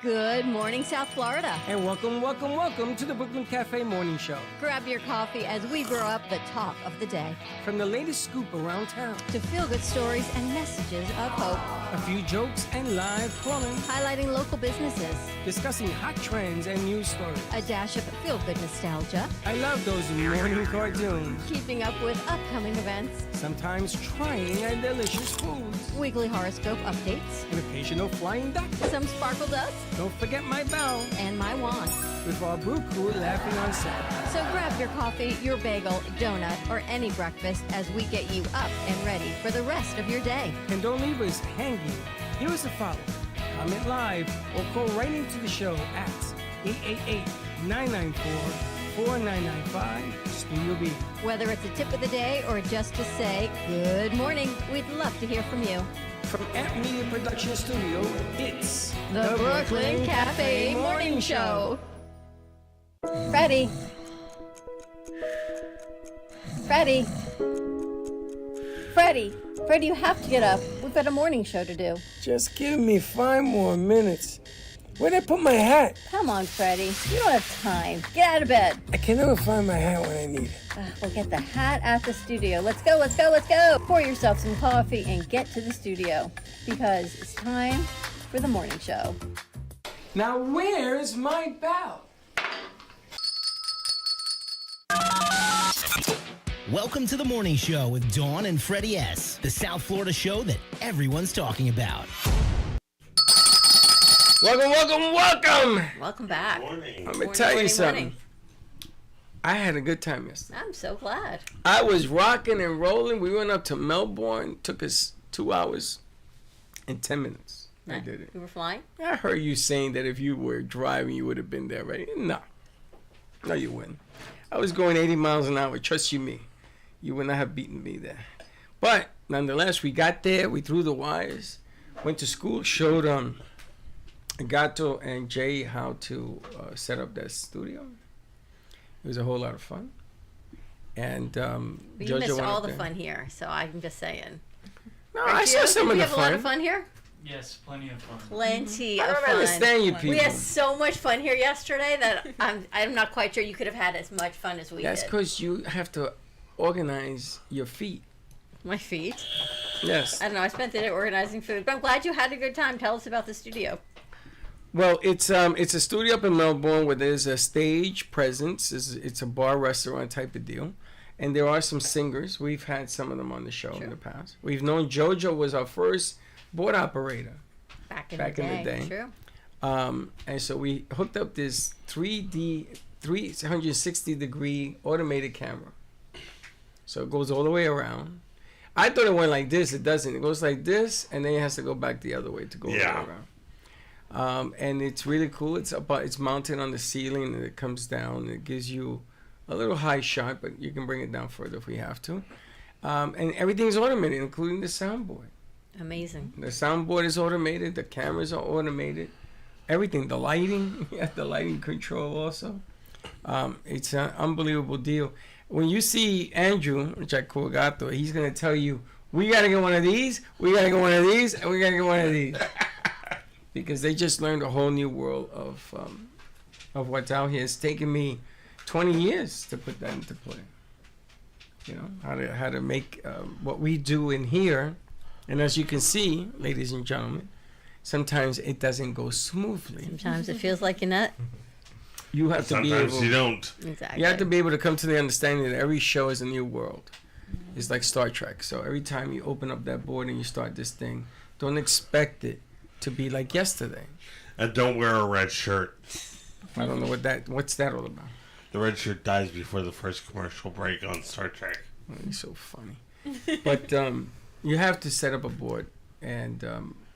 Good morning, South Florida. And welcome to the Brooklyn Cafe Morning Show. Grab your coffee as we brew up the talk of the day. From the latest scoop around town to feel-good stories and messages of hope. A few jokes and live plumbing. Highlighting local businesses. Discussing hot trends and news stories. A dash of feel-good nostalgia. I love those morning cartoons. Keeping up with upcoming events. Sometimes trying and delicious foods. Weekly horoscope updates. An occasional flying duck. Some sparkle dust. Don't forget my bell. And my wand. With our brew crew laughing on set. So grab your coffee, your bagel, donut, or any breakfast as we get you up and ready for the rest of your day. And don't leave us hanging. Give us a follow. Comment live or call right into the show at 888-994-4995 Studio B. Whether it's a tip of the day or just to say good morning, we'd love to hear from you. From Amp Media Production Studio, it's the Brooklyn Cafe Morning Show. Freddy. Freddy, you have to get up. We've got a morning show to do. Just give me 5 more minutes. Where'd I put my hat? Come on, Freddy. You don't have time. Get out of bed. I can never find my hat when I need it. We'll get the hat at the studio. Let's go. Pour yourself some coffee and get to the studio because it's time for the morning show. Now, where's my bell? Welcome to the morning show with Dawn and Freddie S., the South Florida show that everyone's talking about. Welcome. Welcome back. I'm going to tell you something. I had a good time yesterday. I'm so glad. I was rocking and rolling. We went up to Melbourne. Took us 2 hours and 10 minutes. I did it. You were flying? I heard you saying that if you were driving, you would have been there, right? No, you wouldn't. I was going 80 miles an hour. Trust you me. You would not have beaten me there. But nonetheless, we got there. We threw the wires. Went to school. Showed Gato and Jay how to set up that studio. It was a whole lot of fun. And but you missed all the fun here, so I'm just saying. No, I saw some of the fun. We have a lot of fun here? Yes, plenty of fun. Plenty of fun. I don't understand you people. We had so much fun here yesterday that I'm not quite sure you could have had as much fun as we did. That's because you have to organize your feet. My feet? Yes. I don't know. I spent the day organizing food, but I'm glad you had a good time. Tell us about the studio. Well, it's a studio up in Melbourne where there's a stage presence. It's a bar restaurant type of deal, and there are some singers. We've had some of them on the show in the past. We've known JoJo was our first board operator back in the day. True. And so we hooked up this 360-degree automated camera. So it goes all the way around. I thought it went like this. It doesn't. It goes like this, and then it has to go back the other way to go all the way around. And it's really cool. It's mounted on the ceiling, and it comes down. And it gives you a little high shot, but you can bring it down further if we have to. And everything's automated, including the soundboard. Amazing. The soundboard is automated. The cameras are automated. Everything. The lighting. You have the lighting control also. It's an unbelievable deal. When you see Andrew, which I call Gato, he's going to tell you, we got to get one of these, we got to get one of these, and we got to get one of these. Because they just learned a whole new world of what's out here. It's taken me 20 years to put that into play. You know, how to make what we do in here. And as you can see, ladies and gentlemen, sometimes it doesn't go smoothly. Sometimes it feels like you're not. You have to be able. Sometimes you don't. Exactly. You have to be able to come to the understanding that every show is a new world. It's like Star Trek. So every time you open up that board and you start this thing, don't expect it to be like yesterday. And don't wear a red shirt. I don't know what's that all about? The red shirt dies before the first commercial break on Star Trek. Oh, you're so funny. But you have to set up a board, and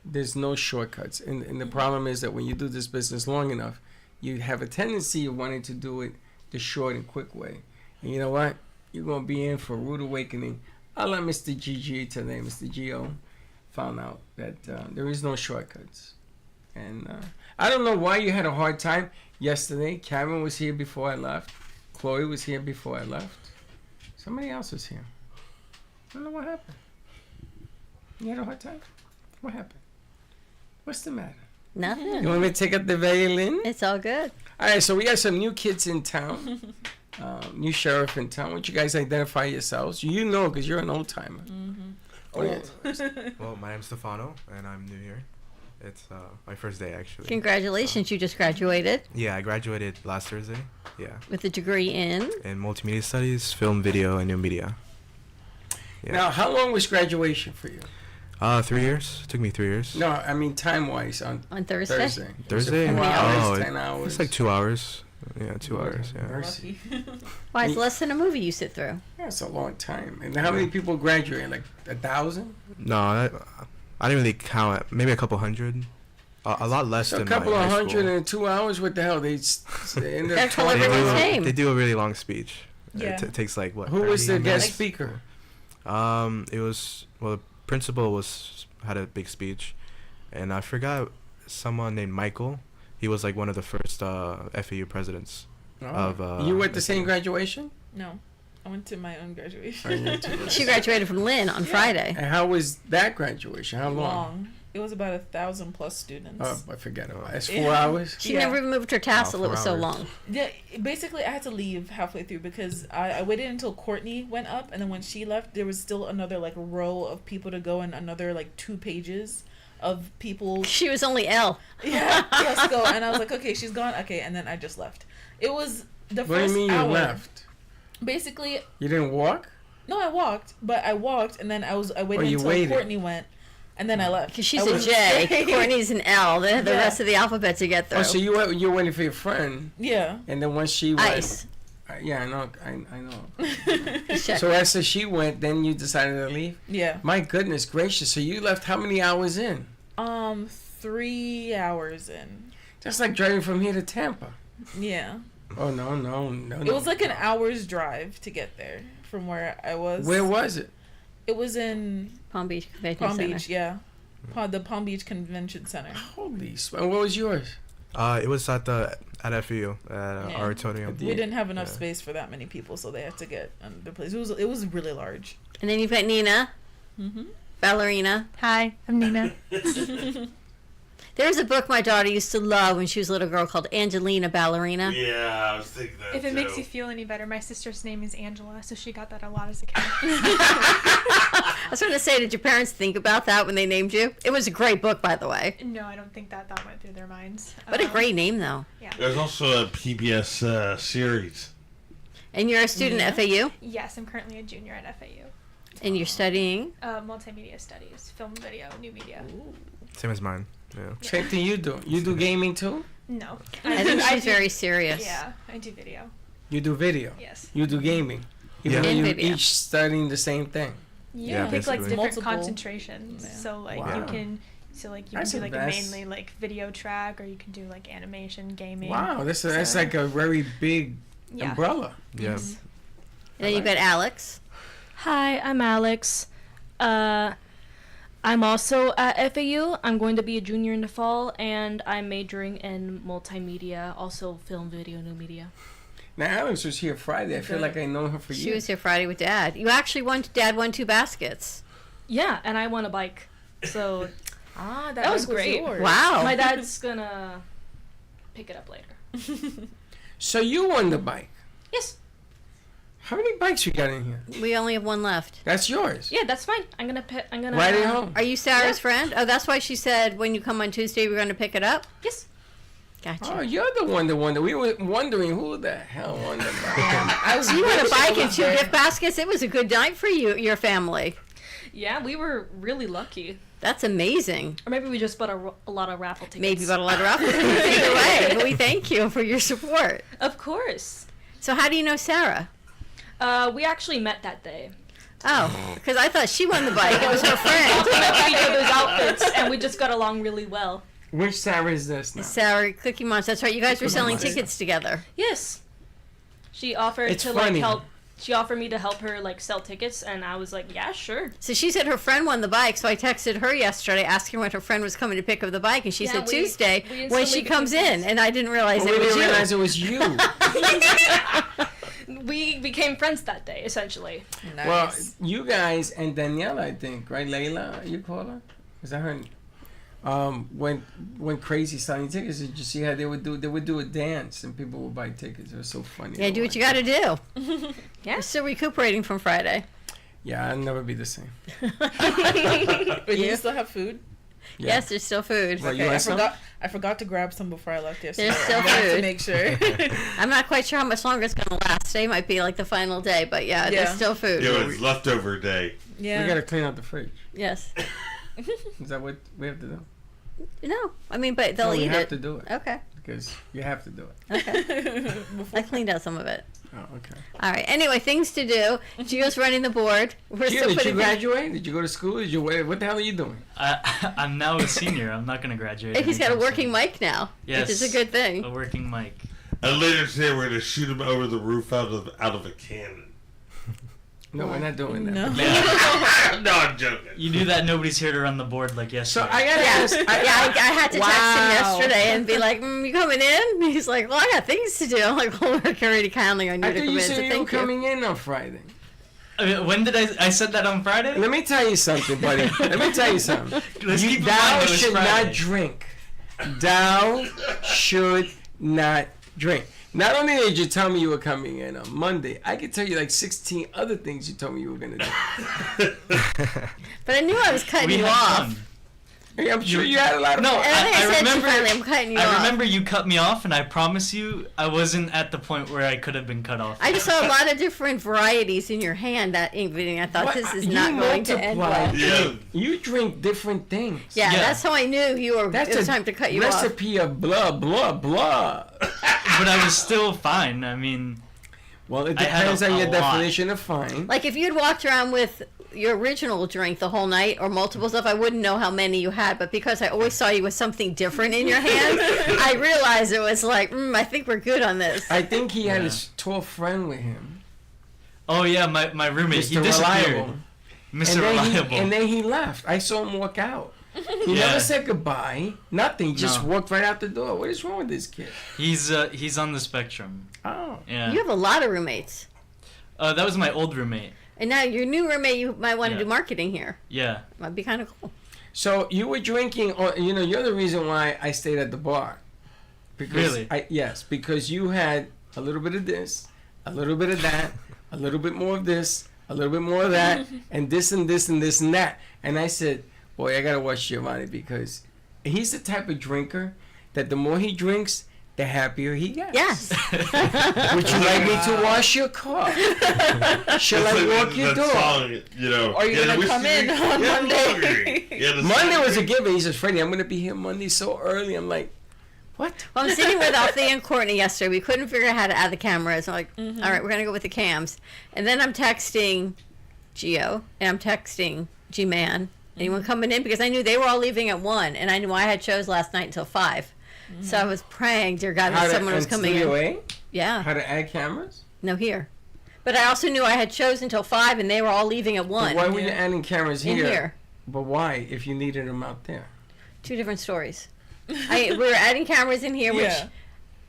there's no shortcuts. And the problem is that when you do this business long enough, you have a tendency of wanting to do it the short and quick way. And you know what? You're going to be in for a rude awakening. I'll let Mr. GG today, Mr. Gio, found out that there is no shortcuts. And I don't know why you had a hard time yesterday. Karen was here before I left. Chloe was here before I left. Somebody else was here. I don't know what happened. You had a hard time? What happened? What's the matter? Nothing. You want me to take up the violin? It's all good. All right, so we got some new kids in town. New sheriff in town. Why don't you guys identify yourselves? You know, because you're an old timer. Well, my name's Stefano, and I'm new here. It's my first day, actually. Congratulations, you just graduated Yeah, I graduated last Thursday. Yeah. with a degree in. In multimedia studies, film, video, and new media. Yeah. Now, how long was graduation for you? 3 years. Took me 3 years. No, I mean time-wise on On Thursday? Thursday. Thursday? Was it 4 How hours, many hours? 10 hours. It's like 2 hours. Yeah, 2 hours. Yeah. Mercy. Why, it's less than a movie you sit through. That's a long time. And how many people graduate? Like 1,000? No, I didn't really count it. Maybe a couple hundred. A lot less So a than couple my of high hundred school. in 2 hours? What the hell? They end up That's all talking everyone's about- saying. They do a really long speech. Yeah. It takes like what? Who was 30 the guest minutes? speaker? It was the principal had a big speech, and I forgot someone named Michael. He was like one of the first FAU presidents. You went the same graduation? No, I went to my own graduation. She graduated from Lynn on Friday. And how was that graduation? How long? Long. It was about 1,000+ students. Oh, I forget about it. It's 4 hours? She Yeah. never even moved her tassel. It 4 was so hours. long. Yeah, basically I had to leave halfway through because I waited until Courtney went up, and then when she left, there was still another like row of people to go and another like 2 pages of people. She was only L. Yeah, let's go. And I was like, okay, she's gone. Okay, and then I just left. It was the What do first you mean hour. you left? Basically, You didn't walk? no, I walked, but I walked, and then I waited you until waited. Courtney went, and then I left. Because she's I a was- J. Courtney's an L. They have the Yeah. rest of the alphabet to get through. Oh, so you were waiting for your friend, Yeah. and then once she went... Ice. Yeah, I know. I know. Check. So after she went, then you decided to leave? Yeah. My goodness gracious. So you left how many hours in? 3 hours in. That's like driving from here to Tampa. Yeah. Oh, no. It was like an hour's drive to get there from where I was. Where was it? It was in Palm Beach Convention Palm Center. Beach, yeah. The Palm Beach Convention Center. Holy And what was yours? It was at FAU at Yeah. Auditorium. We didn't have enough Yeah. space for that many people, so they had to get another place. It was really large. And then you've got Nina, ballerina. Hi, I'm Nina. There's a book my daughter used to love when she was a little girl called Angelina Ballerina. Yeah, I was thinking that If it too. makes you feel any better, my sister's name is Angela, so she got that a lot as a kid. I was going to say, did your parents think about that when they named you? It was a great book, by the way. No, I don't think that went through their minds. What a great name, though. Yeah. There's also a PBS series. And you're a student at FAU? Yes, I'm currently a junior at FAU. And you're studying? Multimedia studies, film, video, new media. Same as mine. Yeah. Same thing you do. You do gaming too? No. I think she's do- very serious. Yeah, I do video. You do video. Yes. You do gaming. Even Yeah. though And you're video. each studying the same thing. Yeah, Pick like basically. different Multiple. concentrations. Yeah. So like Wow. you can That's do a like vast- mainly like video track, or you can do like animation, gaming. Wow, that's So- like a very big Yeah. umbrella. Yeah. And then you've got Alex. Hi, I'm Alex. I'm also at FAU. I'm going to be a junior in the fall, and I'm majoring in multimedia, also film, video, new media. Now, Alex was here Friday. I feel like I know her for She years. was here Friday with Dad. You actually Dad won 2 baskets. Yeah, and I won a bike. So That was bike great. yours. Wow. my dad's gonna pick it up later. So you won the bike. Yes. How many bikes you got in here? We only have one left. That's yours. Yeah, that's fine. I'm gonna Ride it home. Are you Sarah's Yeah. friend? Oh, that's why she said when you come on Tuesday, we're going to pick it up? Yes. Gotcha. Oh, you're the one that won. We were wondering who the hell won the bike. So you won a bike and 2 gift baskets? It was a good night for you, your family. Yeah, we were really lucky. That's amazing. Or maybe we just bought a lot of raffle tickets. Maybe about a lot of raffles. Either way, but we thank you for your support. Of course. So how do you know Sarah? We actually met that day. Oh, because I thought she won the bike. It was her We friend. met each other's outfits, and we just got along really well. Which Sarah is this now? Sarah, Cookie Monster. That's right. You guys were selling Monster. tickets together. Yes. She offered It's to funny. like help. She offered me to help her like sell tickets, and I was like, yeah, sure. So she said her friend won the bike. So I texted her yesterday asking when her friend was coming to pick up the bike, and she Yeah, said we Tuesday instantly when she became comes in. friends. And I didn't realize Well, we it was didn't you. realize it was you. We became friends that day, essentially. Nice. Well, you guys and Daniela, I think, right? Layla, you call her? Is that her? went crazy selling tickets. Did you see how they would do a dance and people would buy tickets? It was so funny. Yeah, do what you got to do. Yeah, we're still recuperating from Friday. Yeah, I'll never be the same. But you still have food? Yeah. Yes, there's still food. Well, you Okay, want I forgot to grab some before I left yesterday. There's still I wanted food. to make sure. I'm not quite sure how much longer it's going to last. Today might be like the final day, but yeah, there's still food. Yeah, it's leftover day. Yeah. We gotta clean out the fridge. Yes. Is that what we have to do? No, I mean, but they'll No, eat we have it. to do it. Okay. Because you have to do it. Okay. I cleaned out some of it. Oh, okay. All right. Anyway, things to do. Gio's running the board. We're Gio, still did you putting. graduate? Did you go to school? Did you what the hell are you doing? I'm now a senior. I'm not going to graduate. He's got a anytime working soon. mic now, Yes, which is a good thing. A working mic. And later today, we're gonna shoot him over the roof out of a cannon. No, we're not doing that. No. No, I'm joking. You do that, nobody's here to run the board like So yesterday. I gotta ask. I had to text him Wow. yesterday and be like, "You coming in?" He's like, "Well, I got things to do." I'm like, "Well, we're already counting on you I to thought come you in." So said you were thank you. coming in on Friday. I mean, when did I said that on Friday? Let me tell you something, buddy. Let me tell you something. Let's keep in Thou mind it was should Friday. not drink. Thou should not drink. Not only did you tell me you were coming in on Monday, I could tell you like 16 other things you told me you were going to do. But I knew I was cutting We you had off. fun. Hey, I'm sure you had a lot of No, fun. And then I, I said remember- to finally, "I'm cutting you off." I remember you cut me off, and I promise you, I wasn't at the point where I could have been cut off. I just saw a lot of different varieties in your hand that evening. I thought What? this is You not going to end multiply. well. Yeah. You drink different things. Yeah, Yeah. that's how I knew you were. That's it was a time to cut you off. recipe of blah, blah, blah. But I was still fine. I mean, Well, it I had depends a on your lot. definition of fine. Like if you'd walked around with your original drink the whole night or multiple stuff, I wouldn't know how many you had. But because I always saw you with something different in your hand, I realized it was like, I think we're good on this. I think he had Yeah. his tall friend with him. oh yeah, my roommate, he Mr. disappeared. Reliable. Mr. And then, Reliable. and then he left. I saw him walk out. He Yeah. never said goodbye. Nothing. Just No. walked right out the door. What is wrong with this kid? He's on the spectrum. Oh. Yeah. You have a lot of roommates. That was my old roommate. And now your new roommate, you might want to Yeah. do marketing here. Yeah. Might be kind of cool. So you were drinking, or you're the reason why I stayed at the bar. Because Really? Yes, because you had a little bit of this, a little bit of that, a little bit more of this, a little bit more of that, and this and this and this and that. And I said, boy, I gotta watch Giovanni because he's the type of drinker that the more he drinks, the happier he gets. Yes. Would you like me to wash your car? Shall I walk your That dog? song, you know. Are you yeah, gonna we come should in be- on yeah, Monday? hungry. Yeah, the Monday song- was a given. He says, Freddie, I'm gonna be here Monday so early. I'm like, what? Well, I'm sitting with Althea and Courtney yesterday. We couldn't figure out how to add the cameras. I'm like, all right, we're going to go with the cams. And then I'm texting Gio and I'm texting G-Man. Anyone coming in? Because I knew they were all leaving at 1. And I knew I had shows last night until 5. So I was praying, dear God, that someone was coming in. A? Yeah. How to add cameras? No, here. But I also knew I had shows until 5 and they were all leaving at 1. Why were you adding cameras in here? here. But why, if you needed them out there? 2 different stories. We were adding cameras in here,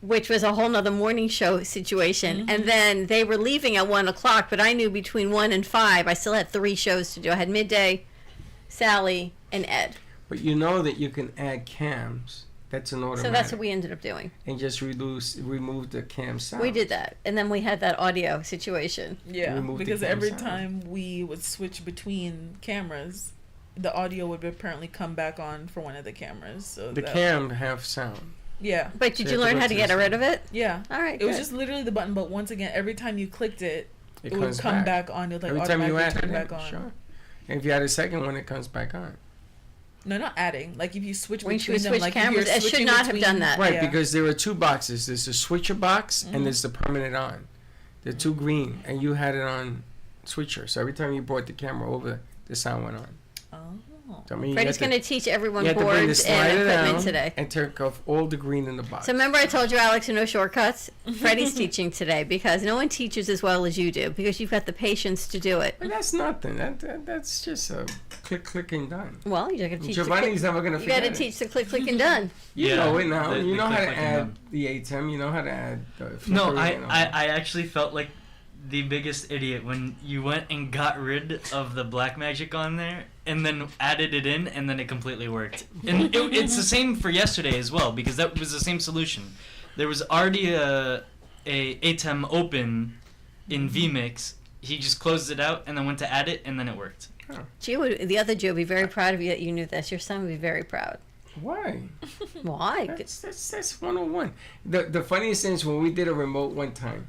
which was a whole nother morning show situation. And then they were leaving at 1 o'clock, but I knew between 1 and 5, I still had 3 shows to do. I had Midday, Sally, and Ed. But you know that you can add cams. That's an automatic. So that's what we ended up doing. And just remove the cam sound. We did that. And then we had that audio situation. Yeah, Remove the because cam every sound. time we would switch between cameras, the audio would apparently come back on for one of the cameras. So The that, cam have sound. Yeah. But did So you you have learn to how go to to get the rid of it? Yeah. All right, It was good. just literally the button, but once again, every time you clicked it, It it would comes come back on. It would like Every time you automatically add it, turn back on. sure. And if you add a second one, it comes back on. No, not adding. Like if you switch When between you them, switch like if cameras, you're it should switching not have between- done that. Right, Yeah. because there are 2 boxes. There's a switcher box and there's the permanent on. They're 2 green, and you had it on switcher. So every time you brought the camera over, the sound went on. Oh. So, I mean, Freddie's going to teach everyone you had to bring the boards and slider equipment down today. and take off all the green in the box. So remember I told you, Alex, no shortcuts? Freddie's teaching today because no one teaches as well as you do because you've got the patience to do it. But that's nothing. That's just a click and done. Well, you got to teach Giovanni's never going to you got forget to it. teach the click and done. You Yeah, know it now. the- You the know how to click, click, and add done. the ATEM. You know how to add the No, flickering and all that. I actually felt like the biggest idiot when you went and got rid of the black magic on there and then added it in, and then it completely worked. And it's the same for yesterday as well, because that was the same solution. There was already a ATEM open in vMix. He just closed it out and then went to add it, and then it worked. Gio, the other Gio would be very proud of you that you knew this. Your son would be very proud. Why? Why? That's 101. The funniest thing is when we did a remote one time,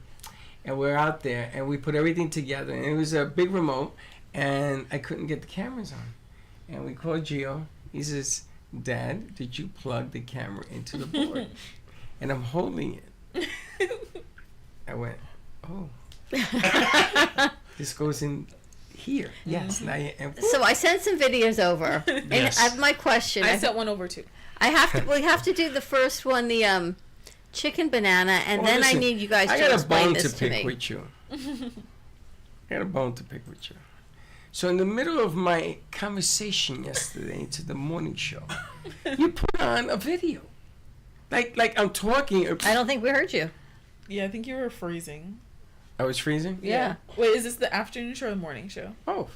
and we're out there, and we put everything together, and it was a big remote, and I couldn't get the cameras on. And we called Gio. He says, Dad, did you plug the camera into the board? And I'm holding it. I went, oh. This goes in here. Yes. Now So I sent some videos over. And Yes. I have my question. I sent one over too. We have to do the first one, the chicken banana, and Well, then listen, I need you guys I to got a explain bone this to to pick me. with you. I got a bone to pick with you. So in the middle of my conversation yesterday to the morning show, you put on a video. Like I'm talking. I don't think we heard you. Yeah, I think you were freezing. I was freezing? Yeah. Wait, is this the afternoon show or the morning show? Oh,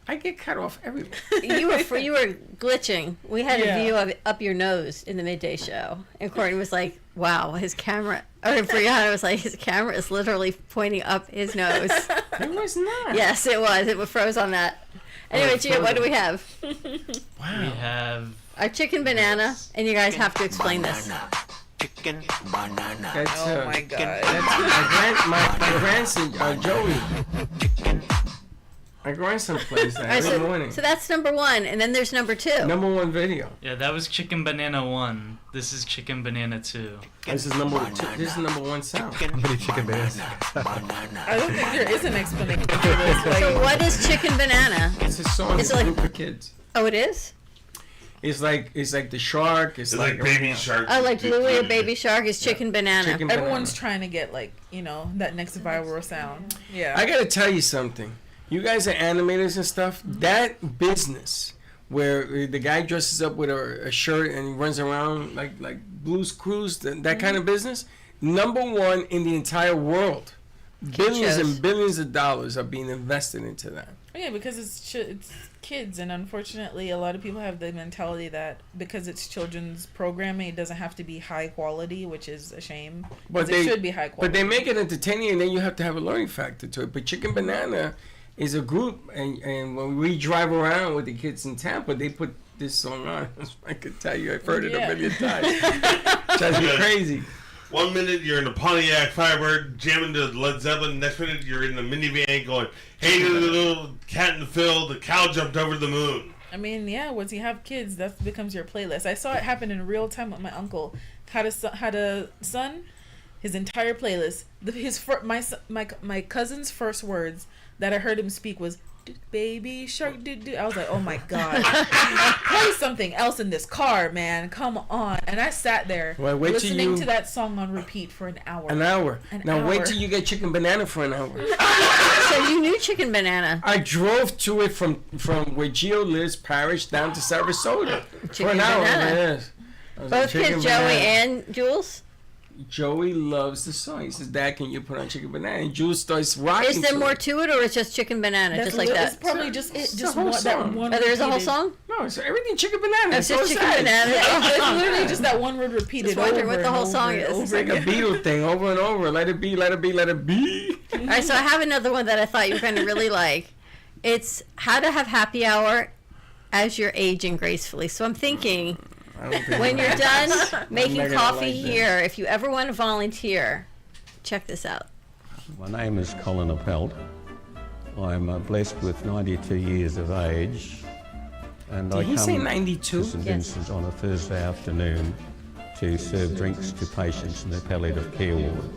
I get cut off everywhere. You were glitching. We had Yeah. a view of up your nose in the midday show, and Courtney was like, "Wow, his camera." Or Brianna was like, "His camera is literally pointing up his nose." It was not. Yes, it was. It froze on that. Anyway, it Gio, what do we have? Wow. We have Our chicken banana, and you guys have to explain this. Chicken banana. That's, Oh my god. that's my grandson, Joey. My grandson plays that All right, every morning. so that's number one, and then there's number two. Number one video. yeah, that was Chicken Banana 1. This is Chicken Banana 2. This is number two. This is number one sound. How many chicken bananas? I don't think there is an explanation for this. So Like, what is chicken banana? It's a song. Is It's it like- like for kids. Oh, it is? It's like the shark. It's It's like Baby Shark. Oh, like Bluey or Baby Shark is chicken banana. Chicken everyone's banana. trying to get like, that next viral sound. Yeah. I gotta tell you something. You guys are animators and stuff. That business where the guy dresses up with a shirt and he runs around like Blue's Clues, that kind of business, number one in the entire world. Billions shows. and billions of dollars are being invested into that. Yeah, because it's kids, and unfortunately, a lot of people have the mentality that because it's children's programming, it doesn't have to be high quality, which is a shame. But It should be high quality. But they make it entertaining, and then you have to have a learning factor to it. But Chicken Banana is a group, and when we drive around with the kids in Tampa, they put this song on. I could tell you, I've heard it a million times. Drives me crazy. 1 minute you're in a Pontiac Firebird jamming to Led Zeppelin. Next minute you're in the minivan going, "Hey, little cat in the field, the cow jumped over the moon." I mean, yeah, once you have kids, that becomes your playlist. I saw it happen in real time with my uncle. Had a son, his entire playlist. My cousin's first words that I heard him speak was "Baby Shark." I was like, oh my god, play something else in this car, man. Come on. And I sat there Well, wait till listening you- to that song on repeat for an hour. An hour. Now wait hour. till you get Chicken Banana for an hour. So you knew chicken banana. I drove to it from where Gio lives, Parish, down to Sarasota for Chicken an hour. Banana. Yes. I was Both like, Chicken kids, Joey Banana. and Jules. Joey loves the song. He says, "Dad, can you put on Chicken Banana?" And Jules starts rocking. Is there to more it. to it, or it's just chicken banana, That's just like It's that? probably just It's just the whole that song. one. Oh, there is a whole repeated. song? No, it's everything Chicken Banana. It's It's just so chicken sad. banana. It's literally just that one word repeated Just wondering over what the and whole over song and is. over It's like a again. Beatle thing over and over. Let it be, let it be, let it be. All right, so I have another one that I thought you were going to really like. It's how to have happy hour as you're aging gracefully. So I'm thinking, I don't think when you're done making not gonna coffee like that. here, if you ever want to volunteer, check this out. My name is Colin Appelt. I'm blessed with 92 years of age, and I Did he come say 92? to St Yes. Vincent on a Thursday afternoon to serve drinks to patients in the palliative care ward.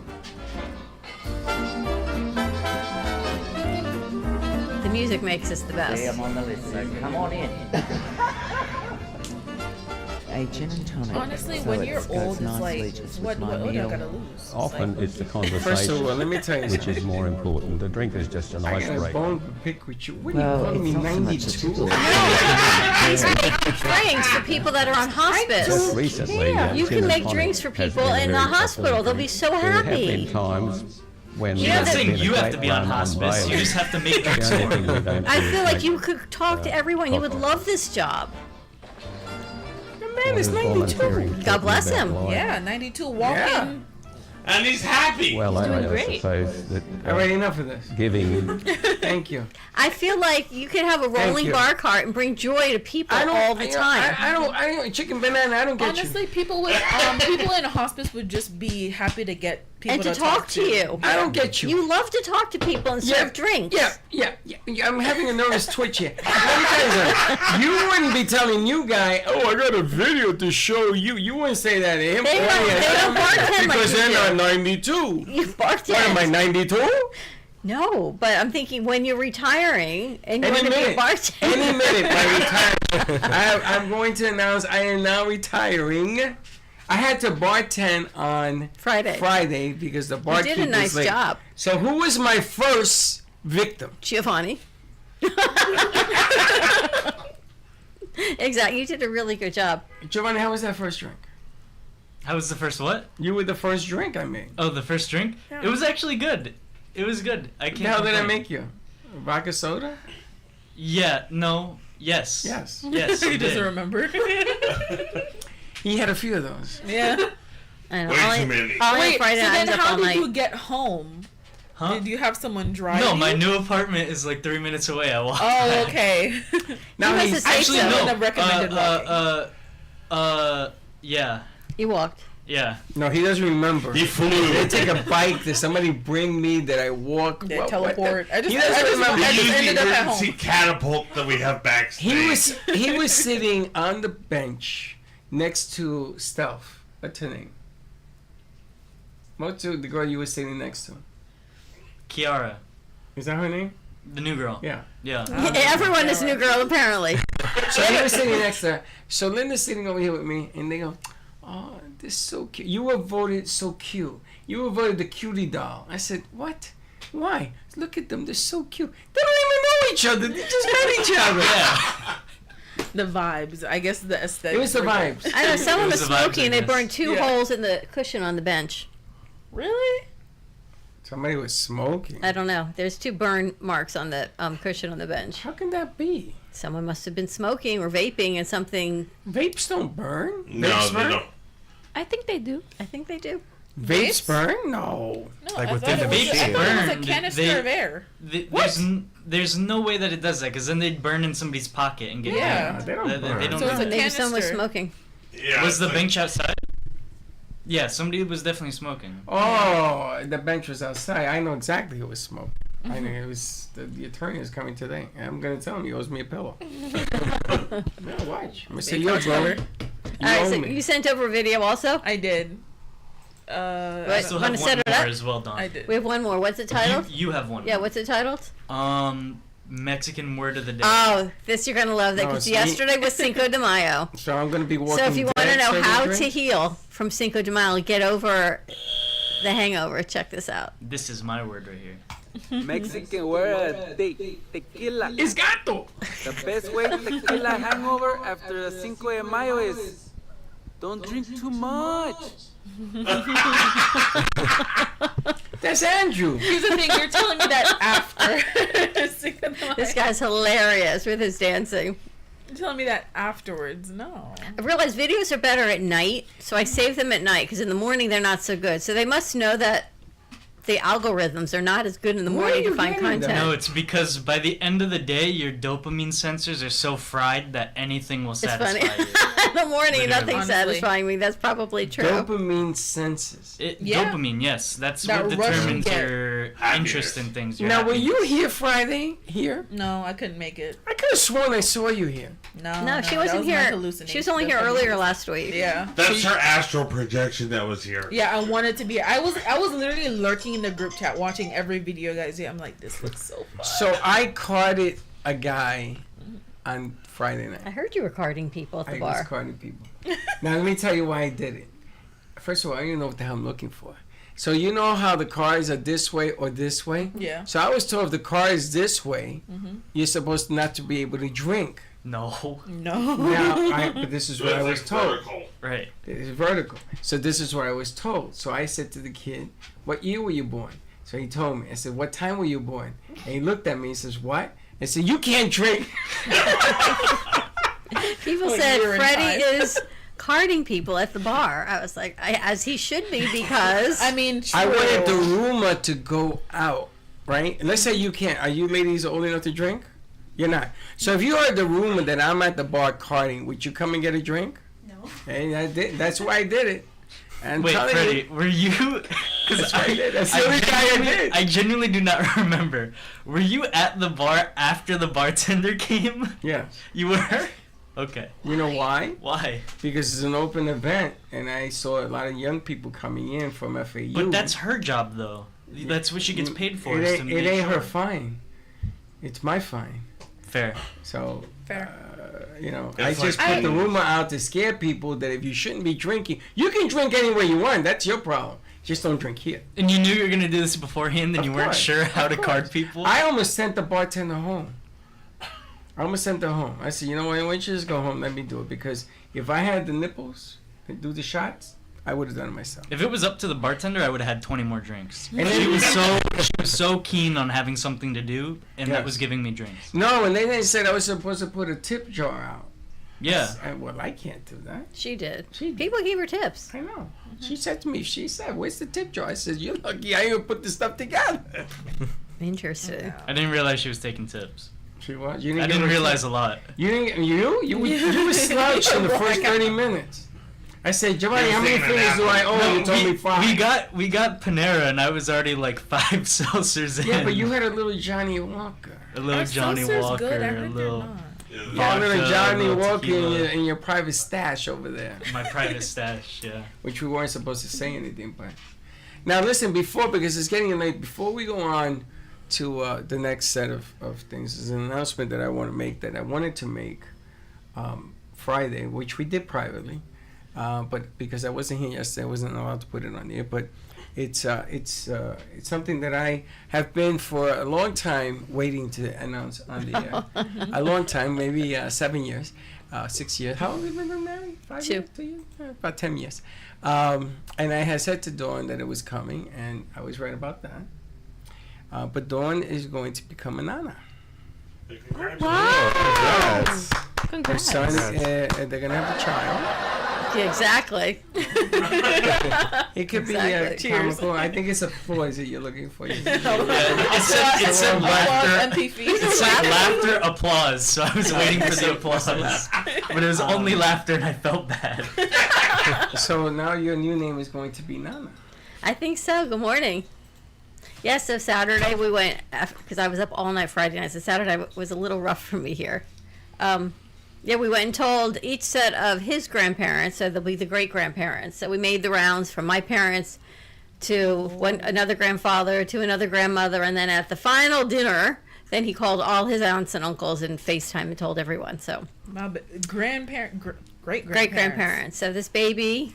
The music makes us the best. I'm on the list, so come on in. A gin and tonic. Honestly, so when it you're goes old, it's nicely like, just what with my do I meal. gotta lose? Often it's the First of all, conversation let me tell you which something. is more important. The drink is just an I got a icebreaker. bone to pick with you. What are Well, you calling me, it's not so much the 92? people. He's making drinks for people that are on hospice. Just recently, You gin can and make tonic drinks for has people been a in the very popular hospital. They'll be drink. so There have happy. been times when Yeah, I'm not there's saying been a you have great to be on run hospice. You bailiffs. just have to make The drinks only for thing we them. don't I do feel is like make, you could talk to everyone. You would alcohol. love this job. The man is volunteering 92. to God talk bless about him. life. Yeah, 92 walking. Yeah. And he's happy. Well, I doing great. suppose that All right, enough of this. giving Thank you. I feel like you could have a rolling you. bar cart and bring joy to people I don't all the you know, time. I don't. Chicken banana. I don't get Honestly, people with people in hospice would just be happy to get people and to talk to you. I don't get you. You love to talk to people and serve drinks. Yeah. I'm having a nervous twitch here. Let me tell you something. You wouldn't be telling you guy, oh, I got a video to show you. You wouldn't say that to him. They don't bartend like because you they're do. not 92. You bartend. What am I, 92? No, but I'm thinking when you're retiring and you Any want to be a minute. bartender. Any minute, my retirement. I'm going to announce I am now retiring. I had to bartend on Friday. because the You barkeep did a nice was late. job, So who was my first victim? Giovanni. Exactly. You did a really good job. Giovanni, how was that first drink? How was the first what? You were the first drink I made. Oh, the first drink? Yeah. It was actually good. It was good. I What can't. the hell did I complain. make you? Vodka soda? Yeah. No. Yes. Yes. Yes. He You doesn't did. remember. He had a few of those. Yeah. I know. Way All too I- many. all I Wait, so Friday then nights up how all did night. you get home? Huh? Did you have someone drive No, you? my new apartment is like 3 minutes away. I walked. Oh, back. okay. Now has he's to say Actually, so. no. Wouldn't have recommended Yeah. You walked. Yeah. no, he doesn't remember. He flew. They take a bike. Did somebody bring me? Did I walk? They What the- teleport. I just, He doesn't I just, remember. I He just used the ended up at emergency home. catapult that we have backstage. He was sitting on the bench next to Stealth. What's her name? What's the girl you were sitting next to? Kiara, Is that her name? the new girl. Yeah. Yeah. Everyone is a new girl, apparently. So he was sitting next to her. So Linda's sitting over here with me, and they go, "Oh, this is so cute. You were voted so cute. You were voted the cutie doll." I said, "What? Why? Look at them. They're so cute. They don't even know each other. They just met each other." Yeah. The vibes. I guess the aesthetic. It was the vibes. I know someone It was was the vibes, smoking and I they guess. burned 2 Yeah. holes in the cushion on the bench. Really? Somebody was smoking. I don't know. There's 2 burn marks on the cushion on the bench. How can that be? Someone must have been smoking or vaping and something. Vapes don't burn. No, Vapes they burn? don't. I think they do. I think they do. Vapes Vapes? burn? No. No, Like I within thought the it was, I machine. thought it was a Burned, canister they- of air. There's no way that it does that because then they'd burn in somebody's pocket and get Yeah. They don't They burn. don't So do it's a that. Maybe someone was canister. smoking. Yeah, Was the it's bench outside? Yeah, somebody was definitely smoking. Oh, the bench was outside. I know exactly who was smoking. I know it was the attorney is coming today. I'm gonna tell him he owes me a pillow. Yeah, watch. I'm gonna say, "Yo, brother, you All right, owe so me." you sent over a video also? I did. What? I still Wanna have set one it more up? as well, Don. I did. We have one more. What's it titled? You have one. Yeah, what's it titled? Mexican word of the day. Oh, this you're gonna love that Oh, because so yesterday was Cinco de Mayo. So I'm gonna be walking. So if you want to dead know so how they to drink? heal from Cinco de Mayo, get over the hangover. Check this out. This is my word right here. Mexican word, tequila. It's gato. The best way to tequila hangover after the Cinco de Mayo is don't drink too much. That's Andrew. Here's the thing. You're telling me that after. Cinco de Mayo. This guy's hilarious with his dancing. You're telling me that afterwards. No. I realize videos are better at night, so I save them at night because in the morning they're not so good. So they must know that the algorithms are not as good in the Where morning are to you find getting that? content. No, it's because by the end of the day, your dopamine sensors are so fried that anything will It's satisfy funny. you. In the morning, Literally. nothing's Honestly. satisfying me. That's probably true. Dopamine senses. Yeah. Dopamine, yes. That's That what rush you determines get. your interest in things. Your Now, were happiness. you here Friday? Here? No, I couldn't make it. I could have sworn I saw you here. No. No, she that wasn't was my here. hallucination. She was only That's here what it earlier was. last week. Yeah. That's her astral projection that was here. Yeah, I wanted to be. I was literally lurking in the group chat, watching every video, guys. Yeah, I'm like, this looks so fun. So I carded a guy on Friday night. I heard you were carding people at the I bar. was carding people. Now let me tell you why I did it. First of all, I didn't know what the hell I'm looking for. So you know how the cards are this way or this way? Yeah. So I was told if the card is this way, you're supposed not to be able to drink. No. No. Now, but this is what I was told. Vertical. Right. It is vertical. So this is what I was told. So I said to the kid, "What year were you born?" So he told me. I said, "What time were you born?" And he looked at me and says, "What?" I said, "You can't drink." People said Freddy is carding people at the bar. I was like, as he should be, because I mean, I wanted the rumor to go out, right? And let's say you can't. Are you ladies old enough to drink? You're not. So if you heard the rumor that I'm at the bar carding, would you come and get a drink? No. Hey, I did. That's why I did it. And Wait, telling Freddy, you, were you? that's why I did. That's the only guy I did. I genuinely do not remember. Were you at the bar after the bartender came? Yeah. You were? Okay. You know why? Why? Because it's an open event, and I saw a lot of young people coming in from FAU. But that's her job, though. That's what she gets paid for. It ain't her fine. It's my fine. Fair. So, Fair. You know, It's I just like- put the rumor out to scare people that if you shouldn't be drinking, you can drink anywhere you want. That's your problem. Just don't drink here. And you knew you were gonna do this beforehand, and Of you weren't course, sure how of to course. card people. I almost sent the bartender home. I almost sent her home. I said, you know what? Why don't you just go home? Let me do it. Because if I had the nipples and do the shots, I would have done it myself. If it was up to the bartender, I would have had 20 more drinks. And then- She was so keen on having something to do, and Yes. that was giving me drinks. No, and then they said I was supposed to put a tip jar out. Yeah. Well, I can't do that. she did. She People gave her tips. I know. She said to me, where's the tip jar? I said, you're lucky I even put this stuff together. Interesting. I didn't realize she was taking tips. She was? I didn't realize a lot. You didn't, you were slouched in the first 30 minutes. I said, Giovanni, how many fingers do I owe? You told me 5. We got Panera, and I was already like 5 seltzers in. Yeah, but you had a little Johnny Walker. A little Are Johnny seltzers Walker, good? I a heard they're little. not. Yeah, a little vodka, Johnny little Walker tequila. in your private stash over there. My private stash, yeah. Which we weren't supposed to say anything, but now listen, because it's getting late, before we go on to the next set of things, there's an announcement that I wanted to make Friday, which we did privately, but because I wasn't here yesterday, I wasn't allowed to put it on the air, but it's something that I have been for a long time waiting to announce on the air. A long time, maybe 7 years, 6 years. How long have we been married? 5 2. years? 2 years? About 10 years. And I had said to Dawn that it was coming, and I was right about that. But Dawn is going to become a nana. Wow. Her Congrats. son, they're going to have a child. Yeah, exactly. It could be Exactly. comical. I think it's applause that you're looking for. It said laughter. It said laughter, applause. So I was waiting for the applause, but it was only laughter, and I felt bad. So now your new name is going to be Nana. I think so. Good morning. Yeah, so Saturday we went, because I was up all night Friday night, so Saturday was a little rough for me here. Yeah, we went and told each set of his grandparents, so they'll be the great-grandparents. So we made the rounds from my parents to another grandfather to another grandmother, and then at the final dinner, then he called all his aunts and uncles and FaceTime and told everyone. So great-grandparents. So this baby,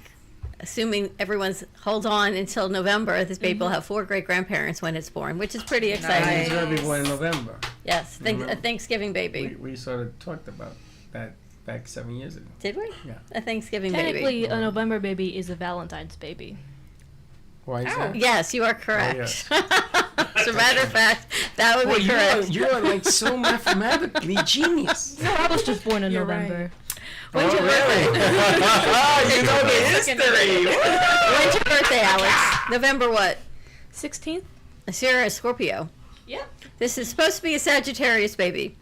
assuming everyone's holds on until November, this baby will have 4 great-grandparents when it's born, which is pretty exciting. It's going to be born in November. Yes, a Thanksgiving baby. We sort of talked about that back 7 years ago. Did we? Yeah. A Thanksgiving Technically, baby. a November baby is a Valentine's baby. Why is that? Yes, you are correct. yes. As a matter of fact, that would Well, be correct. you are like so mathematically genius. No, I was just born in You're November. When's your birthday? You know the history. When's your birthday, Alex? November what? 16th? So you're a Scorpio. Yep. This is supposed to be a Sagittarius baby.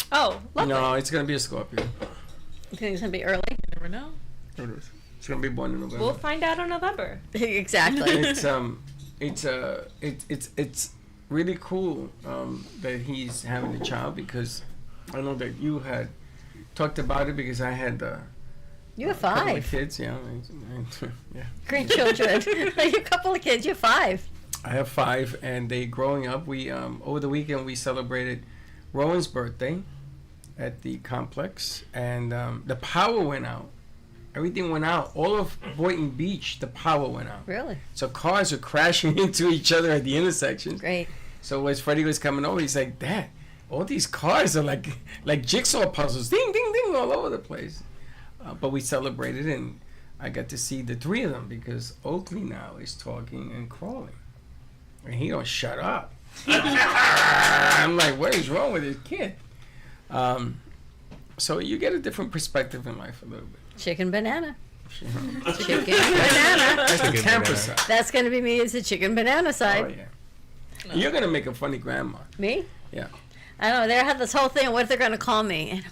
Oh, lovely. No, it's going to be a Scorpio. You think it's going to be early? Never know. It is. It's going to be born in November. We'll find out in November. Exactly. It's really cool that he's having a child, because I know that you had talked about it, because I had You have a couple 5 of kids. Yeah, yeah. grandchildren. Like a couple of kids. You have 5. I have 5, and they growing up. We over the weekend we celebrated Rowan's birthday at the complex, and the power went out. Everything went out. All of Boynton Beach, the power went out. Really? So cars are crashing into each other at the intersections. Great. So as Freddy was coming over, he's like, "Dad, all these cars are like jigsaw puzzles, ding, ding, ding, all over the place." But we celebrated, and I got to see the 3 of them, because Oakley now is talking and crawling. and he don't shut up. I'm like, what is wrong with this kid? So you get a different perspective in life a little bit. Chicken banana. Chicken banana. That's the temper side. That's going to be me as the chicken banana side. Oh, yeah. You're going to make a funny grandma. Me? Yeah. I don't know. They had this whole thing. What they're going to call me? And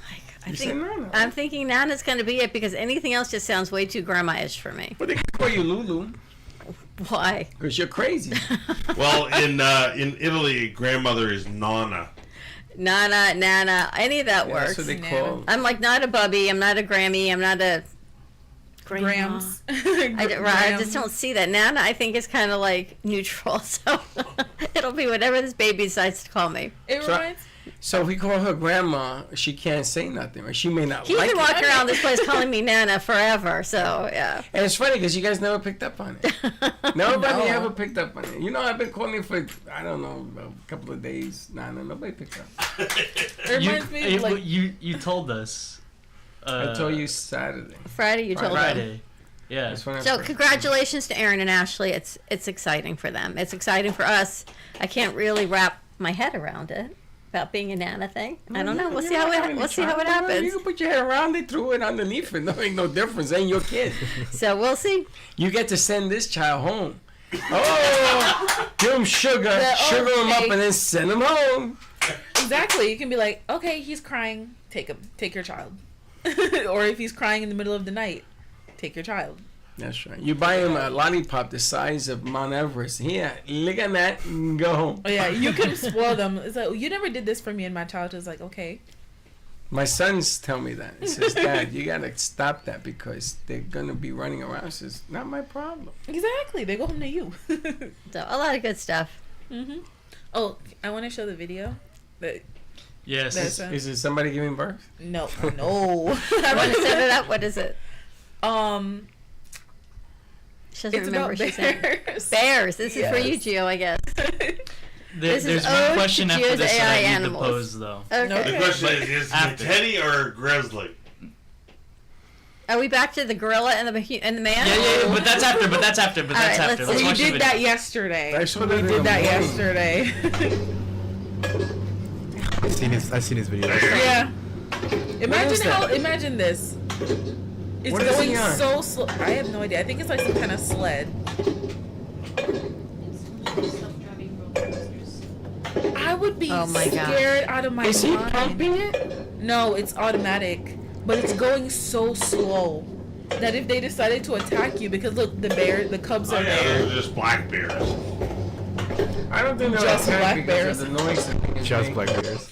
I'm thinking Nana's going to be it because anything else just sounds way too grandma-ish for me. But they can call you Lulu. Why? Because you're crazy. Well, in Italy, grandmother is Nana. Nana, any of that works. That's what they call. I'm like not a bubby. I'm not a Grammy. I'm not a Grams. I just don't see that. Nana, I think, is kind of like neutral. So it'll be whatever this baby decides to call me. It reminds. So if we call her grandma, she can't say nothing, right? She may not He's like been walking around this place calling me Nana forever. So yeah. And it's funny because you guys never picked up on it. Nobody ever picked up on it. You know, I've been calling you for, I don't know, a couple of days. Nobody picked up. It reminds me of like you told us. I told you Saturday. Friday, you told Friday. Yeah. So congratulations to Aaron and Ashley. It's exciting for them. It's exciting for us. I can't really wrap my head around it about being a Nana thing. I don't know. We'll see how it happens. You can put your head around it, through it underneath it. No, ain't no difference. Ain't your kid. So we'll see. You get to send this child home. Oh, give him sugar him up, and then send him home. Exactly. You can be like, okay, he's crying. Take your child. Or if he's crying in the middle of the night, take your child. That's right. You buy him a lollipop the size of Mount Everest. Here, look at that, and go home. Oh yeah, you can spoil them. It's like, you never did this for me in my childhood. It's like, okay. My sons tell me that. It says, Dad, you gotta stop that because they're gonna be running around. It says, not my problem. Exactly. They go home to you. So a lot of good stuff. Mm-hmm. Oh, I want to show the video. Yes. Is it somebody giving birth? No. I want to set it up. What is it? She doesn't remember what she's saying. Bears. This is for you, Gio, I guess. There's one question after this that I need to pose, though. Okay. The question is it Teddy or Grizzly? Are we back to the gorilla and the man? Yeah, but that's after. Let's We watch the did video. that yesterday. We did that yesterday. I've seen his video. Yeah. Imagine this. It's What is going he on? so slow. I have no idea. I think it's like some kind of sled. I would be scared out of my mind. Is he pumping it? No, it's automatic. But it's going so slow that if they decided to attack you, because look, the cubs are there. They're just black bears. I don't think they're Just attacked black because bears. of the noise. Just black bears.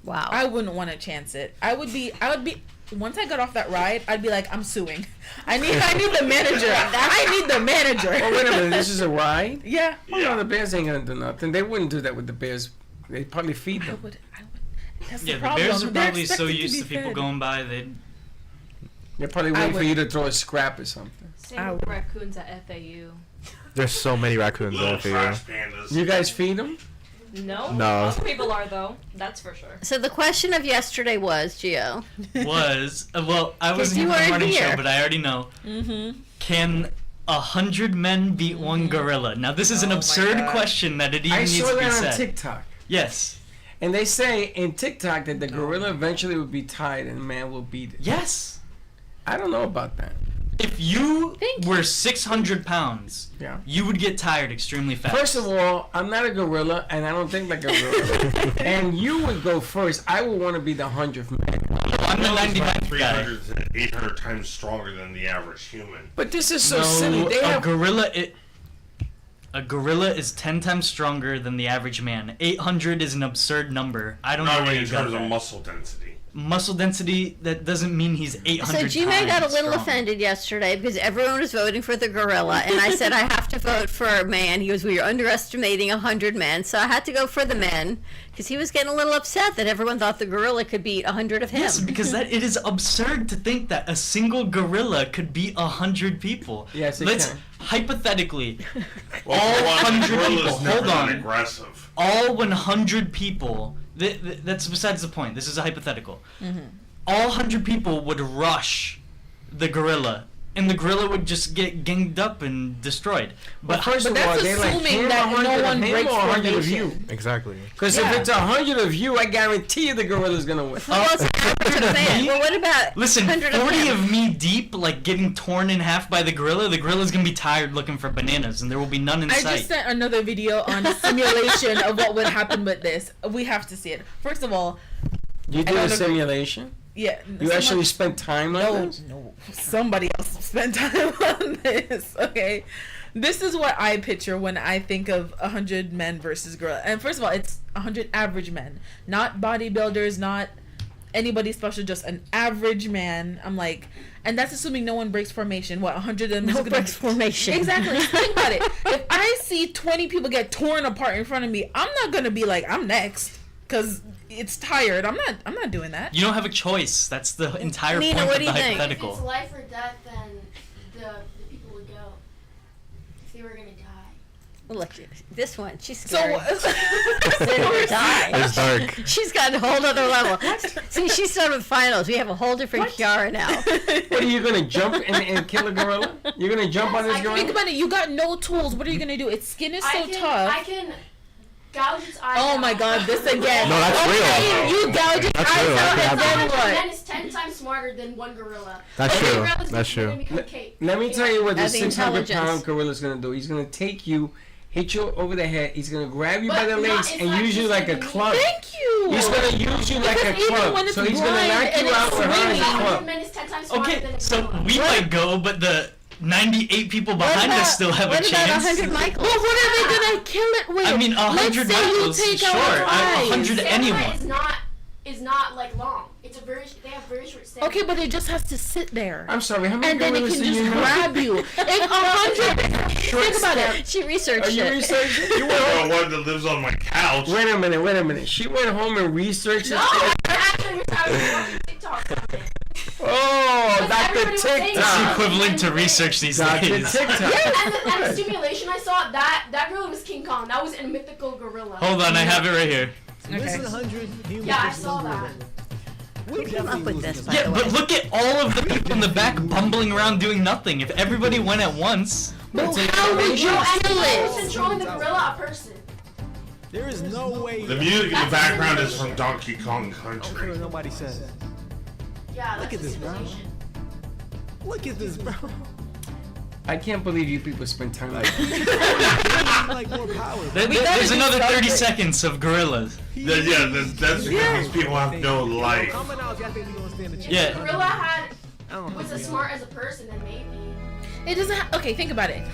Wow. I wouldn't want to chance it. I would be. Once I got off that ride, I'd be like, I'm suing. I need the manager. I need the manager. Oh, wait a minute. This is a ride? Yeah. Oh, no, the bears ain't gonna do nothing. They wouldn't do that with the bears. They probably feed them. That's Yeah, the the problem. bears are They're probably so expected used be to people fed. going by. They're probably waiting for you to throw a scrap or something. Same with the raccoons at FAU. There's so many raccoons Little out there. trash pandas. You guys feed them? No. No. Most people are though. That's for sure. So the question of yesterday was, Gio. Was I wasn't you here for the weren't morning here. show, but I already know. Mm-hmm. Can 100 men beat one gorilla? Now this is an Oh my absurd God. question that it even I needs saw to be that on said. TikTok. Yes. And they say in TikTok that the gorilla eventually will be tied and man will beat it. Yes. I don't know about that. If you were 600 pounds, Yeah. you would get tired extremely fast. First of all, I'm not a gorilla, and I don't think like a gorilla. And you would go first. I would want to be the 100th man. I'm the It's about 99th guy. 300 to 800 times stronger than the average human. But this is so No, silly. They have a gorilla is 10 times stronger than the average man. 800 is an absurd number. I don't know where in you got terms of that. muscle density. Muscle density, that doesn't mean he's 800 So times G-Man got a little strong. offended yesterday because everyone was voting for the gorilla, and I said I have to vote for a man. He goes, well, you're underestimating 100 men, so I had to go for the men because he was getting a little upset that everyone thought the gorilla could beat 100 of him. Yes, because it is absurd to think that a single gorilla could beat 100 people. Yes, it Let's can. hypothetically, Well, all for one, 100 gorilla's people. never Hold on. been aggressive. All 100 people. That's besides the point. This is a hypothetical. Mm-hmm. All 100 people would rush the gorilla and the gorilla would just get ganged up and destroyed. But first of all, that's they like assuming him that 100 no of one him breaks or 100 of you. formation. Exactly. Because if it's 100 of you, I guarantee you the gorilla's gonna win. Well, it's an average of man. Well, what about listen, 100 40 of of me deep, like getting torn in half by the gorilla's gonna be tired looking for bananas, and there will be none in I sight. just sent another video on a simulation of what would happen with this. We have to see it. First of all, You did a simulation? Yeah. You actually spent time on this? No. Somebody else spent time on this. Okay. This is what I picture when I think of 100 men versus gorilla. And first of all, it's 100 average men. Not bodybuilders, not anybody special, just an average man. I'm like, and that's assuming no one breaks formation. What, 100 of them no breaks formation? Exactly. Think about it. If I see 20 people get torn apart in front of me, I'm not going to be like, I'm next. Because it's tired. I'm not doing that. You don't have a choice. That's the entire Nina, point what of do the you think? hypothetical. If it's life or death, then the people would go. If they were gonna die. Well, look, this one, she's scared. So They're gonna die. It's dark. She's got a whole other level. See, she's started with finals. We have a whole different Kiara now. What are you gonna jump and kill a gorilla? You're gonna jump on this gorilla? Think about it. You got no tools. What are you gonna do? Its skin is so tough. I can gouge its eyes Oh my God! This again. No, that's real. You gouge its That's eyes real. out, That and could then happen. what? Man is 10 times smarter than one gorilla. That's One true. gorilla's That's gonna true. become cake. Let me tell you what That's this the 600-pound intelligence. gorilla's gonna do. He's gonna take you, hit you over the head. He's gonna grab you by But the not- legs it's and not use you just like a gonna be- club. Thank you. He's gonna use you like a Because even when club. it's So he's gonna blind knock and you it's out with her as a swinging. club. Man is 10 times smarter than Okay, a so gorilla. we might go, but the 98 people behind us still have a what about chance. 100 Michaels? Well, what are they gonna kill it with? I mean, 100 Let's say you Michaels, take sure. out eyes. 100 Stamina anyone. is not like long. It's a very they have very short stamina. Okay, but it just has to sit there. I'm sorry, how many And then it gorillas can do you just know? grab you. If 100, think about it. She researched Are you it. researching? You I went got home. one that lives on my couch. Wait a minute. She went home and researched No, it. actually, I was watching TikTok on it. Oh, Because Dr. everybody was saying It's TikTok. equivalent to research these Dr. days. TikTok. And the simulation I saw, that gorilla was King Kong. That was a mythical gorilla. Hold on, I have it right here. Yeah, I saw that. Who came up with this, by Yeah, the way? but look at all of the people in the back bumbling around doing nothing. If everybody went at once, But how would you No, and kill who's it? controlling the gorilla? A person. There is no way. The music in the background is from Donkey Kong I don't care Country. what nobody says. Yeah, Look that's at this, bro. simulation. Look at this, bro. I can't believe you people spend time like Like more power. there's another 30 seconds of gorillas. Yeah, that's because these people have no life. Coming out, y'all think we gonna stand a chance? If Yeah. the gorilla I don't know. was as smart as a person, then maybe. It doesn't. Okay, think about it.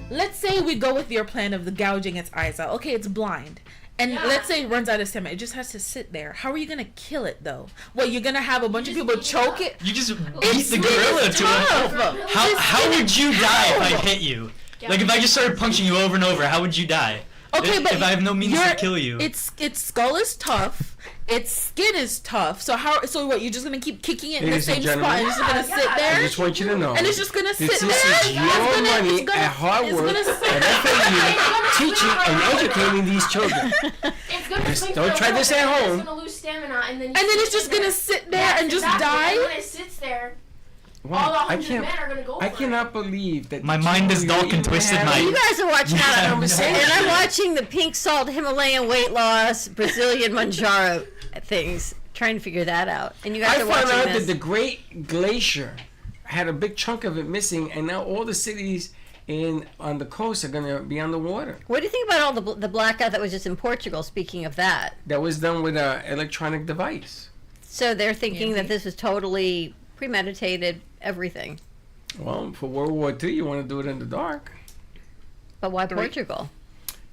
Let's say we go with your plan of the gouging its eyes out. Okay, it's blind. And Yeah. let's say it runs out of stamina. It just has to sit there. How are you gonna kill it though? What, you're gonna have a bunch of just people beat it choke up. it? You just Its beat the skin gorilla is to a tough. How would you die if I hit you? Like if I just started punching you over and over, how would you die? Okay, if, but if I have no means to kill you. Its skull is tough. Its skin is tough. So what? You're just gonna keep kicking it in the Ladies and same spot? gentlemen, And it's just gonna sit I there? just want you to know. And it's just gonna sit this there? is your money at hard it's work gonna sit at FAU teaching and educating these children. It's gonna Just swing don't for a try little this bit, at and home. It's gonna lose stamina, and then it's just gonna sit there and just die? And when it sits there, all the Wow, I 100 men can't. are gonna go I for cannot believe that. My mind is dull and twisted, Mike. You guys are watching Yeah, that, I know. and I'm watching the pink salt Himalayan weight loss Brazilian Manjaro things, trying to figure that out. And you guys I are found watching out this. that the Great Glacier had a big chunk of it missing, and now all the cities on the coast are going to be underwater. What do you think about all the blackout that was just in Portugal? Speaking of that, That was done with an electronic device. so they're thinking that this was totally premeditated, everything. Well, for World War II, you want to do it in the dark. But why Portugal?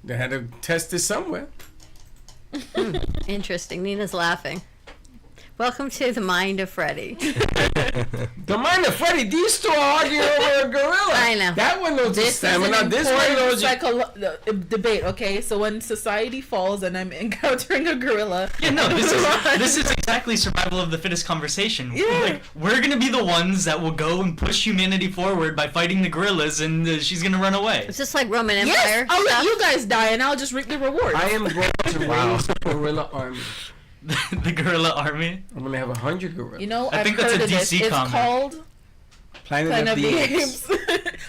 They had to test it somewhere. Interesting. Nina's laughing. Welcome to the mind of Freddy. The mind of Freddy, these two are arguing over a gorilla. I know. That one knows the This is stamina. an This one knows. important debate. Okay, so when society falls and I'm encountering a gorilla, Yeah, no, this is exactly survival of the fittest conversation. Yeah. Like, we're gonna be the ones that will go and push humanity forward by fighting the gorillas, and she's gonna run away. It's just like Roman Empire. yes, I'll let stuff. you guys die and I'll just reap the rewards. I am going to raise a gorilla army. The gorilla army. I'm going to have 100 gorillas. You know, I I've think that's heard a of this. DC It's comic. called Planet of the Apes.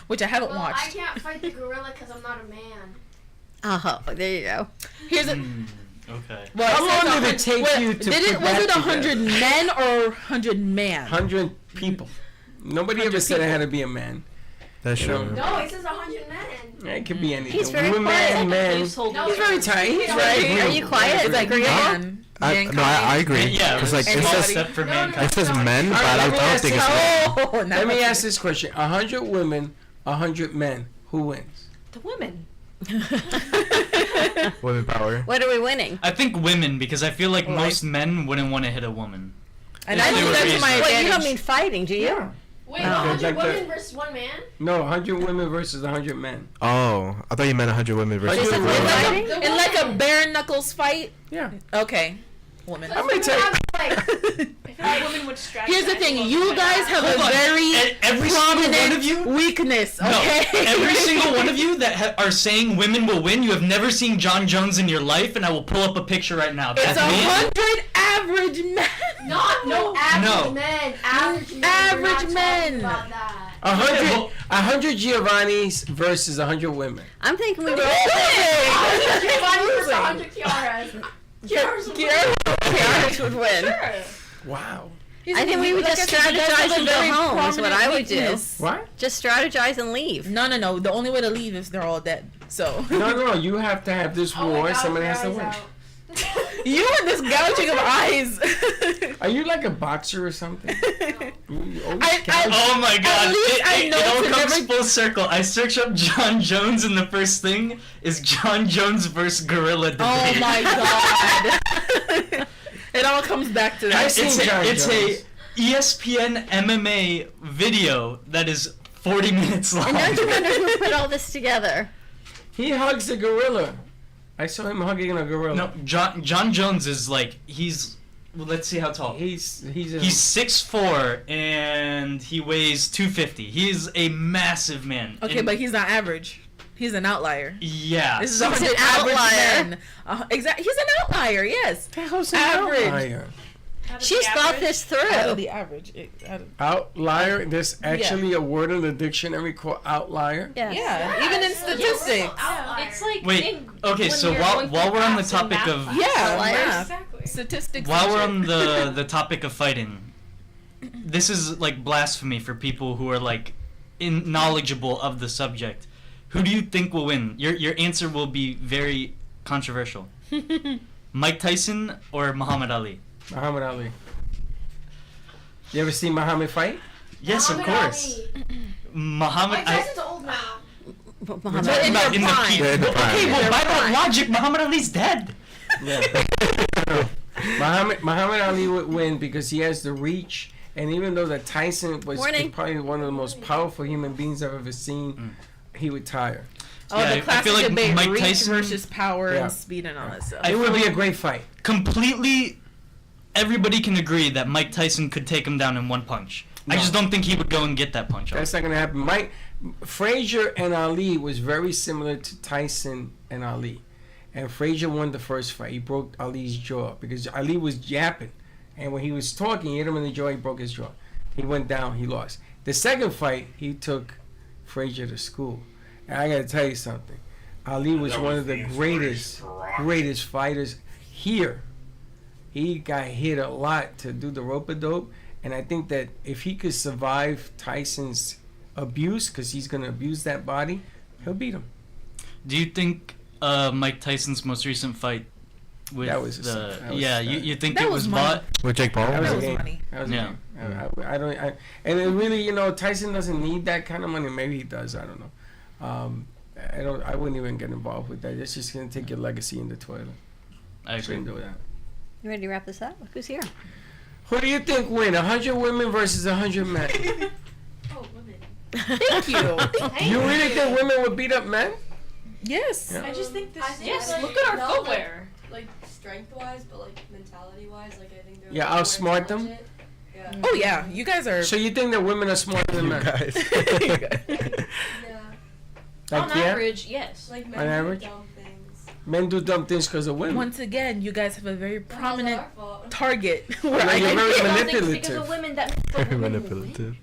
Which I haven't Well, I watched. can't fight the gorilla because I'm not a man. Oh, there you go. Here's a. Okay. Well, How it says long did 100 it take what- you to did it? put Was that it 100 together? men or 100 man? 100 people. Nobody ever 100 said it people. had to be a man. That's You know? true. No, it says 100 men. It could be anything. He's very Women, quiet. men. No, He's very tight. He's Yeah. very. Are you quiet? Is that agreeable? Man. I agree. Yeah, Because like it and says except for mankind. it says men, but I don't think it's men. Oh, Let me ask this question: 100 women, 100 men. Who wins? The women. Women power. What are we winning? I think women, because I feel like Well, most men wouldn't want to hit a woman. And If I they think were that's raised my right. Wait, you don't advantage. mean fighting, do you? Wait, No. 100 Like women the- versus one man? No, 100 women versus 100 men. Oh, I thought you meant 100 women versus. 100 100 women. men. Fighting? In like a bare knuckles fight. Yeah. Okay, woman. I'm gonna tell you. Like, I feel like women would strategize. Here's the thing: you guys have Hold a on. very Every single one prominent of you. weakness. No, Okay, every single one of you that are saying women will win, you have never seen John Jones in your life, and I will pull up a picture right now. It's That's 100 average men. no average No. men. Average men. Average We're not talking men. about that. 100 Giovannis versus 100 women. I'm thinking we do. 100 Giovanni versus 100 Kiaras. Kiara would win. Wow. I think we would just strategize and go home is what I would do. What? Just strategize and leave. No. The only way to leave is they're all dead. So No. You have to have this war. God, Somebody your has to eyes win. out. you and this gouging of eyes. Are you like a boxer or something? Oh my god. least I know it all to comes never- full circle. I search up John Jones and the first thing is John Jones versus gorilla debate. Oh my god. It all comes back to that. It's a ESPN MMA video that is 40 minutes long. And don't you wonder who put all this together? He hugs a gorilla. I saw him hugging a gorilla. No, John Jones is like well, let's see how tall. He's 6'4" and he weighs 250. He is a massive man. Okay, And- but he's not average. He's an outlier. yeah. This is so- 100 an average outlier. men. Exactly. He's an outlier. Yes. Average. Average. She's thought this Out through. of the average. Outlier. There's actually a word in the dictionary called outlier. Yes. Yeah. Even in statistics. It's like Wait, okay, when so you're while going through we're on the maths and topic math of class. Yeah. Outliers. Math. Exactly. Statistics. while and we're shit. on the topic of fighting, this is like blasphemy for people who are like knowledgeable of the subject. Who do you think will win? Your answer will be very controversial. Mike Tyson or Muhammad Ali? Muhammad Ali. You ever seen Muhammad fight? Yes, of Muhammad course. Ali. Muhammad. Mike Tyson's old now. We're Muhammad talking in about their in the prime. peak. Yeah, in the Okay, prime. well, Their by that prime. logic, Muhammad Ali's dead. Yeah. Muhammad Ali would win because he has the reach, and even though that Tyson was Morning. probably one of the most powerful human beings I've ever seen, he would tire. Oh, Yeah, the I classic feel like debate: Mike reach Tyson- versus power Yeah. and speed and all that stuff. It would be a great fight. Completely, everybody can agree that Mike Tyson could take him down in one punch. I No. just don't think he would go and get that punch off. That's not gonna happen. Frazier and Ali was very similar to Tyson and Ali, and Frazier won the first fight. He broke Ali's jaw because Ali was yapping, and when he was talking, he hit him in the jaw. He broke his jaw. He went down. He lost. The second fight, he took Frazier to school. And I gotta tell you something. Ali was one of the greatest fighters here. He got hit a lot to do the rope-a-dope, and I think that if he could survive Tyson's abuse, because he's gonna abuse that body, he'll beat him. Do you think Mike Tyson's most recent fight with That was you think That it was was money. bought? With Jake Paul? That was That a was game. money. That was a Yeah. game. I don't. And it really, Tyson doesn't need that kind of money. Maybe he does. I don't know. I wouldn't even get involved with that. It's just gonna take your legacy in the toilet. I agree. Shouldn't do that. You ready to wrap this up? Who's here? Who do you think win? 100 women versus 100 men? Oh, women. Thank you. You really think women would beat up men? Yes. Yeah. I just think this. Yes, like, look at our not footwear. Like strength-wise, but like mentality-wise, like I think they're. Yeah, like, more outsmart them? intelligent. Yeah. Oh yeah, you guys are. So you think that women are smarter than men? Guys. Yeah. Like, On yeah? average, yes. Like On men do average? dumb things. Men do dumb things because of women. Once again, you guys have a very How's that prominent our fault? target. Yeah, where I you're can very get- Because manipulative. of women that Very manipulative.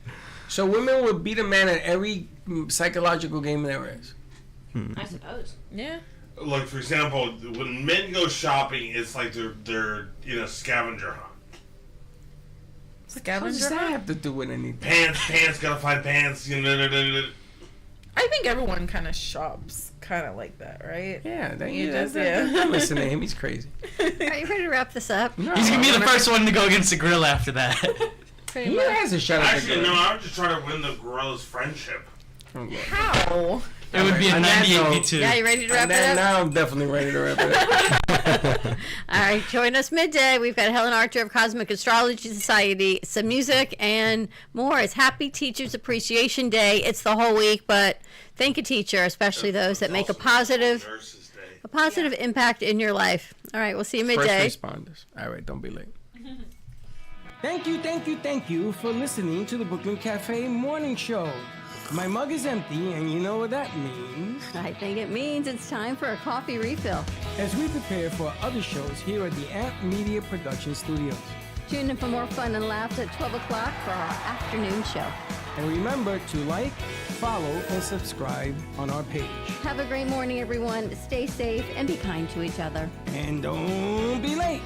So women would beat a man at every psychological game there is. I suppose. Yeah. Like, for example, when men go shopping, it's like they're in a scavenger hunt. What does that have to do with anything? Pants, gotta find pants. You know, I think everyone kind of shops kind of like that, right? Yeah, listen to him. He's crazy. Are you ready to wrap this up? No, He's gonna be the first one to go against the gorilla after that. He has a shot at the Actually, gorilla. no, I was just trying to win the gorilla's friendship. How? It would be a 98v2. Yeah, you ready to wrap it up? Now I'm definitely ready to wrap it up. All right, join us midday. We've got Helen Archer of Cosmic Astrology Society, some music, and more. It's Happy Teachers Appreciation Day. It's the whole week, but thank a teacher, especially those that make a positive impact in your life. All right, we'll see you midday. First responders. All right, don't be late. Thank you for listening to the Brooklyn Cafe Morning Show. My mug is empty, and you know what that means. I think it means it's time for a coffee refill. As we prepare for other shows here at the Amp Media Production Studios. Tune in for more fun and laughs at 12 o'clock for our afternoon show. And remember to like, follow, and subscribe on our page. Have a great morning, everyone. Stay safe and be kind to each other. And don't be late.